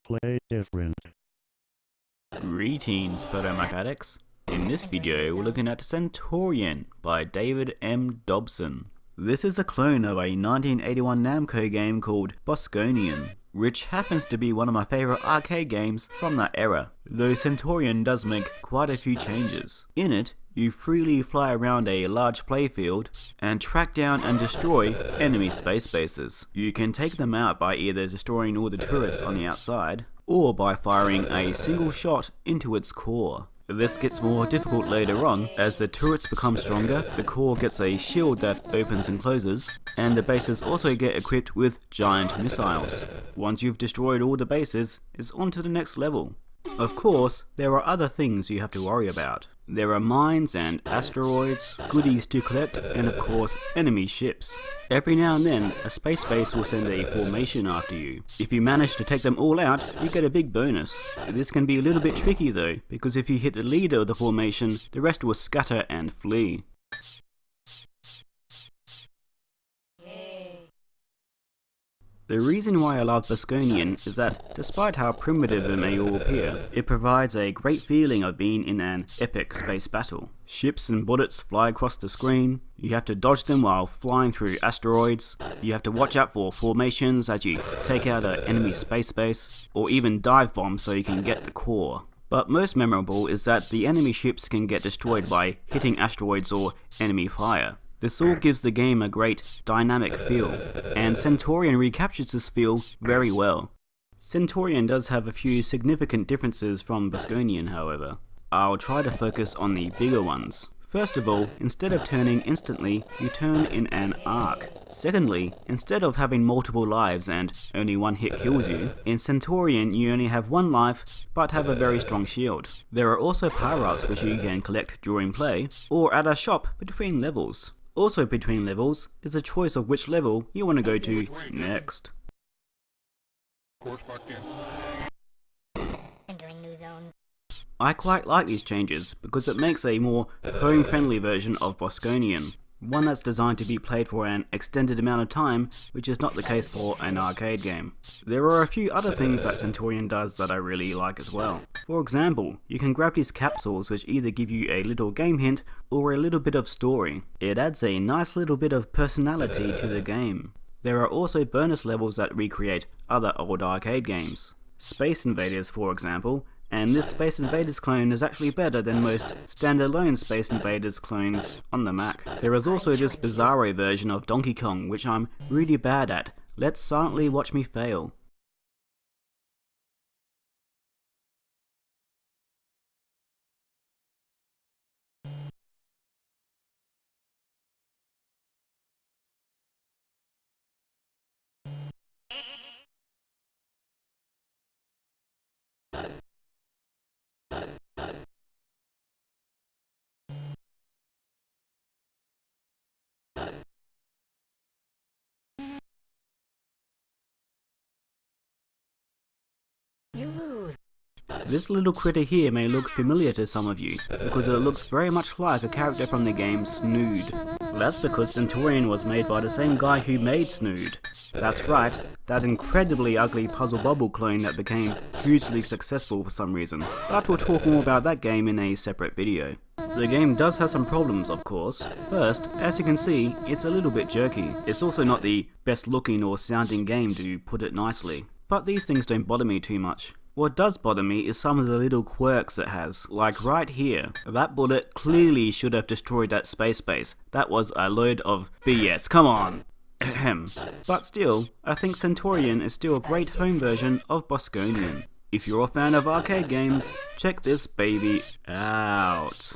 Play different. Greetings, fellow mechanics. In this video, we're looking at Centaurian by David M. Dobson. This is a clone of a 1981 Namco game called Bosconian, which happens to be one of my favourite arcade games from that era, though Centaurian does make quite a few changes. In it, you freely fly around a large playfield and track down and destroy enemy space bases. You can take them out by either destroying all the turrets on the outside, or by firing a single shot into its core. This gets more difficult later on, as the turrets become stronger, the core gets a shield that opens and closes, and the bases also get equipped with giant missiles. Once you've destroyed all the bases, it's on to the next level. Of course, there are other things you have to worry about. There are mines and asteroids, goodies to collect, and of course, enemy ships. Every now and then, a space base will send a formation after you. If you manage to take them all out, you get a big bonus. This can be a little bit tricky though, because if you hit the leader of the formation, the rest will scatter and flee. The reason why I love Bosconian is that, despite how primitive it may all appear, it provides a great feeling of being in an epic space battle. Ships and bullets fly across the screen, you have to dodge them while flying through asteroids, you have to watch out for formations as you take out an enemy space base, or even dive bombs so you can get the core. But most memorable is that the enemy ships can get destroyed by hitting asteroids or enemy fire. This all gives the game a great dynamic feel, and Centaurian recaptures this feel very well. Centaurian does have a few significant differences from Bosconian, however. I'll try to focus on the bigger ones. First of all, instead of turning instantly, you turn in an arc. Secondly, instead of having multiple lives and only one hit kills you, in Centaurian you only have one life, but have a very strong shield. There are also power-ups which you can collect during play, or at a shop between levels. Also between levels is a choice of which level you want to go to next. I quite like these changes because it makes a more home-friendly version of Bosconian, one that's designed to be played for an extended amount of time, which is not the case for an arcade game. There are a few other things that Centaurian does that I really like as well. For example, you can grab these capsules which either give you a little game hint or a little bit of story. It adds a nice little bit of personality to the game. There are also bonus levels that recreate other old arcade games. Space Invaders, for example, and this Space Invaders clone is actually better than most standalone Space Invaders clones on the Mac. There is also this bizarro version of Donkey Kong which I'm really bad at. Let's silently watch me fail. This little critter here may look familiar to some of you, because it looks very much like a character from the game Snood. That's because Centaurian was made by the same guy who made Snood. That's right, that incredibly ugly Puzzle Bubble clone that became hugely successful for some reason, but we'll talk more about that game in a separate video. The game does have some problems, of course. First, as you can see, it's a little bit jerky. It's also not the best looking or sounding game, to put it nicely. But these things don't bother me too much. What does bother me is some of the little quirks it has, like right here. That bullet clearly should have destroyed that space base. That was a load of BS, come on! Ahem. But still, I think Centaurian is still a great home version of Bosconian. If you're a fan of arcade games, check this baby out.